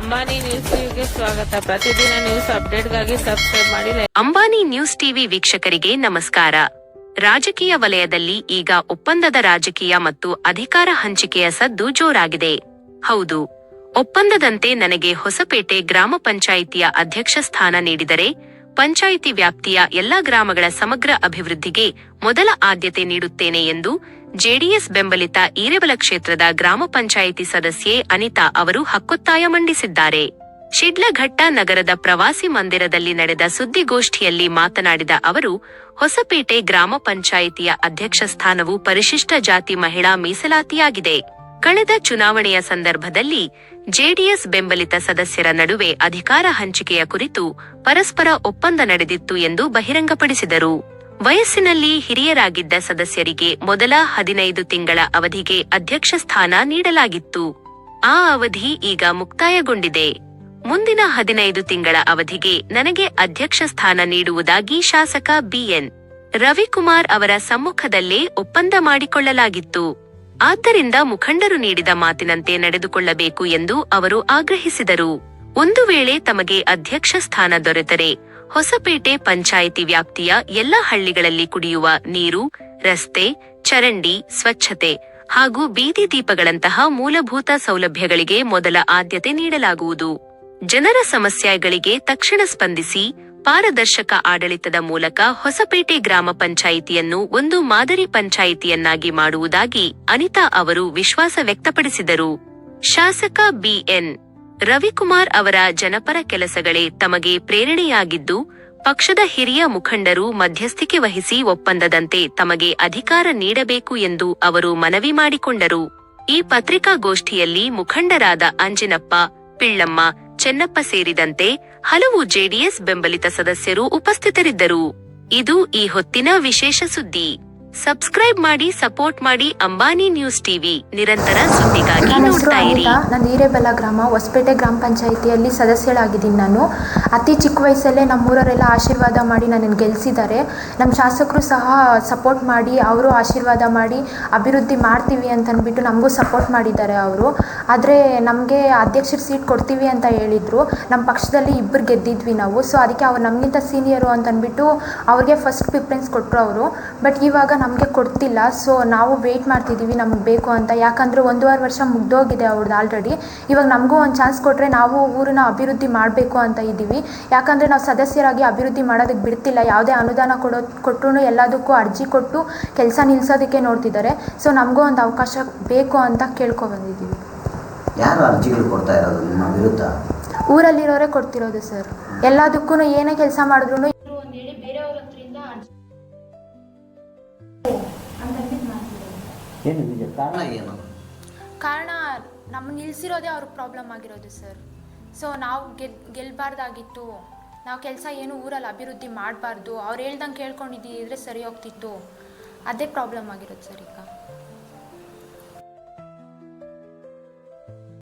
Ambani news ಟಿವಿಗೆ ಸ್ವಾಗತ. ಪ್ರತಿದಿನ ನ್ಯೂಸ್ ಅಪ್ಡೇಟ್ಗಾಗಿ ಸಬ್ಸ್ಕ್ರೈಬ್ ಮಾಡಿ. ಅಂಬಾನಿ ನ್ಯೂಸ್ ಟಿವಿ ವೀಕ್ಷಕರಿಗೆ ನಮಸ್ಕಾರ. ರಾಜಕೀಯ ವಲಯದಲ್ಲಿ ಈಗ ಒಪ್ಪಂದದ ರಾಜಕೀಯ ಮತ್ತು ಅಧಿಕಾರ ಹಂಚಿಕೆಯ ಸದ್ದು ಜೋರಾಗಿದೆ. ಹೌದು, ಒಪ್ಪಂದದಂತೆ ನನಗೆ ಹೊಸಪೇಟೆ ಗ್ರಾಮ ಪಂಚಾಯಿತಿಯ ಅಧ್ಯಕ್ಷ ಸ್ಥಾನ ನೀಡಿದರೆ ಪಂಚಾಯಿತಿ ವ್ಯಾಪ್ತಿಯ ಎಲ್ಲಾ ಗ್ರಾಮಗಳ ಸಮಗ್ರ ಅಭಿವೃದ್ಧಿಗೆ ಮೊದಲ ಆದ್ಯತೆ ನೀಡುತ್ತೇನೆ ಎಂದು ಜೆಡಿಎಸ್ ಬೆಂಬಲಿತ ಈರೆಬಲ ಕ್ಷೇತ್ರದ ಗ್ರಾಮ ಪಂಚಾಯಿತಿ ಸದಸ್ಯೆ ಅನಿತಾ ಅವರು ಹಕ್ಕೊತ್ತಾಯ ಮಂಡಿಸಿದ್ದಾರೆ. ಶಿಡ್ಲಘಟ್ಟ ನಗರದ ಪ್ರವಾಸಿ ಮಂದಿರದಲ್ಲಿ ನಡೆದ ಸುದ್ದಿಗೋಷ್ಠಿಯಲ್ಲಿ ಮಾತನಾಡಿದ ಅವರು, ಹೊಸಪೇಟೆ ಗ್ರಾಮ ಪಂಚಾಯಿತಿಯ ಅಧ್ಯಕ್ಷ ಸ್ಥಾನವು ಪರಿಶಿಷ್ಟ ಜಾತಿ ಮಹಿಳಾ ಮೀಸಲಾತಿಯಾಗಿದೆ. ಕಳೆದ ಚುನಾವಣೆಯ ಸಂದರ್ಭದಲ್ಲಿ ಜೆಡಿಎಸ್ ಬೆಂಬಲಿತ ಸದಸ್ಯರ ನಡುವೆ ಅಧಿಕಾರ ಹಂಚಿಕೆಯ ಕುರಿತು ಪರಸ್ಪರ ಒಪ್ಪಂದ ನಡೆದಿತ್ತು ಎಂದು ಬಹಿರಂಗಪಡಿಸಿದರು. ವಯಸ್ಸಿನಲ್ಲಿ ಹಿರಿಯರಾಗಿದ್ದ ಸದಸ್ಯರಿಗೆ ಮೊದಲ 15 ತಿಂಗಳ ಅವಧಿಗೆ ಅಧ್ಯಕ್ಷ ಸ್ಥಾನ ನೀಡಲಾಗಿತ್ತು. ಆ ಅವಧಿ ಈಗ ಮುಕ್ತಾಯಗೊಂಡಿದೆ. ಮುಂದಿನ 15 ತಿಂಗಳ ಅವಧಿಗೆ ನನಗೆ ಅಧ್ಯಕ್ಷ ಸ್ಥಾನ ನೀಡುವುದಾಗಿ ಶಾಸಕ ಬಿಎನ್ ರವಿಕುಮಾರ್ ಅವರ ಸಮ್ಮುಖದಲ್ಲೇ ಒಪ್ಪಂದ ಮಾಡಿಕೊಳ್ಳಲಾಗಿತ್ತು. ಆದ್ದರಿಂದ ಮುಖಂಡರು ನೀಡಿದ ಮಾತಿನಂತೆ ನಡೆದುಕೊಳ್ಳಬೇಕು ಎಂದು ಅವರು ಆಗ್ರಹಿಸಿದರು. ಒಂದು ವೇಳೆ ತಮಗೆ ಅಧ್ಯಕ್ಷ ಸ್ಥಾನ ದೊರೆತರೆ ಹೊಸಪೇಟೆ ಪಂಚಾಯಿತಿ ವ್ಯಾಪ್ತಿಯ ಎಲ್ಲ ಹಳ್ಳಿಗಳಲ್ಲಿ ಕುಡಿಯುವ ನೀರು, ರಸ್ತೆ, ಚರಂಡಿ, ಸ್ವಚ್ಛತೆ ಹಾಗೂ ಬೀದಿ ದೀಪಗಳಂತಹ ಮೂಲಭೂತ ಸೌಲಭ್ಯಗಳಿಗೆ ಮೊದಲ ಆದ್ಯತೆ ನೀಡಲಾಗುವುದು. ಜನರ ಸಮಸ್ಯೆಗಳಿಗೆ ತಕ್ಷಣ ಸ್ಪಂದಿಸಿ ಪಾರದರ್ಶಕ ಆಡಳಿತದ ಮೂಲಕ ಹೊಸಪೇಟೆ ಗ್ರಾಮ ಪಂಚಾಯಿತಿಯನ್ನು ಒಂದು ಮಾದರಿ ಪಂಚಾಯಿತಿಯನ್ನಾಗಿ ಮಾಡುವುದಾಗಿ ಅನಿತಾ ಅವರು ವಿಶ್ವಾಸ ವ್ಯಕ್ತಪಡಿಸಿದರು. ಶಾಸಕ ಬಿಎನ್ ರವಿಕುಮಾರ್ ಅವರ ಜನಪರ ಕೆಲಸಗಳೇ ತಮಗೆ ಪ್ರೇರಣೆಯಾಗಿದ್ದು, ಪಕ್ಷದ ಹಿರಿಯ ಮುಖಂಡರು ಮಧ್ಯಸ್ಥಿಕೆ ವಹಿಸಿ ಒಪ್ಪಂದದಂತೆ ತಮಗೆ ಅಧಿಕಾರ ನೀಡಬೇಕು ಎಂದು ಅವರು ಮನವಿ ಮಾಡಿಕೊಂಡರು. ಈ ಪತ್ರಿಕಾಗೋಷ್ಠಿಯಲ್ಲಿ ಮುಖಂಡರಾದ ಅಂಜಿನಪ್ಪ, ಪಿಳ್ಳಮ್ಮ, ಚೆನ್ನಪ್ಪ ಸೇರಿದಂತೆ ಹಲವು ಜೆಡಿಎಸ್ ಬೆಂಬಲಿತ ಸದಸ್ಯರು ಉಪಸ್ಥಿತರಿದ್ದರು. ಇದು ಈ ಹೊತ್ತಿನ ವಿಶೇಷ ಸುದ್ದಿ. ಸಬ್ಸ್ಕ್ರೈಬ್ ಮಾಡಿ, ಸಪೋರ್ಟ್ ಮಾಡಿ. ಅಂಬಾನಿ ನ್ಯೂಸ್ ಟಿವಿ ನಿರಂತರ ಸುದ್ದಿಗಾಗಿ ನೋಡ್ತಾ ಇರಿ. ನಾನು ಈರೆಬಲ ಗ್ರಾಮ ಹೊಸಪೇಟೆ ಗ್ರಾಮ ಪಂಚಾಯಿತಿಯಲ್ಲಿ ಸದಸ್ಯಳಾಗಿದ್ದೀನಿ. ನಾನು ಅತಿ ಚಿಕ್ಕ ವಯಸ್ಸಲ್ಲೇ ನಮ್ಮೂರವರೆಲ್ಲ ಆಶೀರ್ವಾದ ಮಾಡಿ ನನ್ನನ್ನು ಗೆಲ್ಲಿಸಿದ್ದಾರೆ. ನಮ್ಮ ಶಾಸಕರು ಸಹ ಸಪೋರ್ಟ್ ಮಾಡಿ, ಅವರು ಆಶೀರ್ವಾದ ಮಾಡಿ ಅಭಿವೃದ್ಧಿ ಮಾಡ್ತೀವಿ ಅಂತಂದ್ಬಿಟ್ಟು ನಮಗೂ ಸಪೋರ್ಟ್ ಮಾಡಿದ್ದಾರೆ ಅವರು. ಆದರೆ ನಮಗೆ ಅಧ್ಯಕ್ಷರ ಸೀಟ್ ಕೊಡ್ತೀವಿ ಅಂತ ಹೇಳಿದರು. ನಮ್ಮ ಪಕ್ಷದಲ್ಲಿ ಇಬ್ಬರು ಗೆದ್ದಿದ್ವಿ ನಾವು. ಸೊ ಅದಕ್ಕೆ ಅವ್ರು ನಮಗಿಂತ ಸೀನಿಯರು ಅಂತಂದ್ಬಿಟ್ಟು ಅವ್ರಿಗೆ ಫಸ್ಟ್ ಪ್ರಿಫರೆನ್ಸ್ ಕೊಟ್ಟರು ಅವರು. ಬಟ್ ಇವಾಗ ನಮಗೆ ಕೊಡ್ತಿಲ್ಲ. ಸೊ ನಾವು ವೆಯ್ಟ್ ಮಾಡ್ತಿದ್ದೀವಿ ನಮಗೆ ಬೇಕು ಅಂತ. ಯಾಕಂದರೆ 1.5 ವರ್ಷ ಮುಗ್ದೋಗಿದೆ ಅವ್ರದ್ದು ಆಲ್ರೆಡಿ. ಇವಾಗ ನಮಗೂ ಒಂದು ಚಾನ್ಸ್ ಕೊಟ್ಟರೆ ನಾವು ಊರನ್ನ ಅಭಿವೃದ್ಧಿ ಮಾಡಬೇಕು ಅಂತ ಇದ್ದೀವಿ. ಯಾಕಂದರೆ ನಾವು ಸದಸ್ಯರಾಗಿ ಅಭಿವೃದ್ಧಿ ಮಾಡೋದಕ್ಕೆ ಬಿಡ್ತಿಲ್ಲ. ಯಾವುದೇ ಅನುದಾನ ಕೊಟ್ಟರು ಎಲ್ಲದಕ್ಕೂ ಅರ್ಜಿ ಕೊಟ್ಟು ಕೆಲಸ ನಿಲ್ಲಿಸೋದಕ್ಕೆ ನೋಡ್ತಿದ್ದಾರೆ. ಸೊ ನಮಗೂ ಒಂದು ಅವಕಾಶ ಬೇಕು ಅಂತ ಬಂದಿದ್ದೀವಿ. ಯಾರು ಅರ್ಜಿಗಳು ಕೊಡ್ತಾ ಇರೋದು ನಿಮ್ಮ ವಿರುದ್ಧ? ಊರಲ್ಲಿರೋರೇ ಕೊಡ್ತಿರೋದು ಸರ್. ಎಲ್ಲದಕ್ಕೂ ಏನೇ ಕೆಲಸ ಮಾಡಿದ್ರು ಕಾರಣ ನಮ್ಮನ್ನು ನಿಲ್ಲಿಸಿರೋದೇ ಅವ್ರಿಗೆ ಪ್ರಾಬ್ಲಮ್ ಆಗಿರೋದು ಸರ್. ಸೊ ನಾವು ಗೆಲ್ಲಬಾರ್ದಾಗಿತ್ತು. ನಾವು ಕೆಲಸ ಏನು ಊರಲ್ಲಿ ಅಭಿವೃದ್ಧಿ ಮಾಡಬಾರ್ದು. ಅವ್ರು ಹೇಳ್ದಂಗೆ ಕೇಳ್ಕೊಂಡಿದ್ದಿದ್ರೆ ಸರಿ ಹೋಗ್ತಿತ್ತು. ಅದೇ ಪ್ರಾಬ್ಲಮ್ ಆಗಿರೋದು ಸರ್ ಈಗ.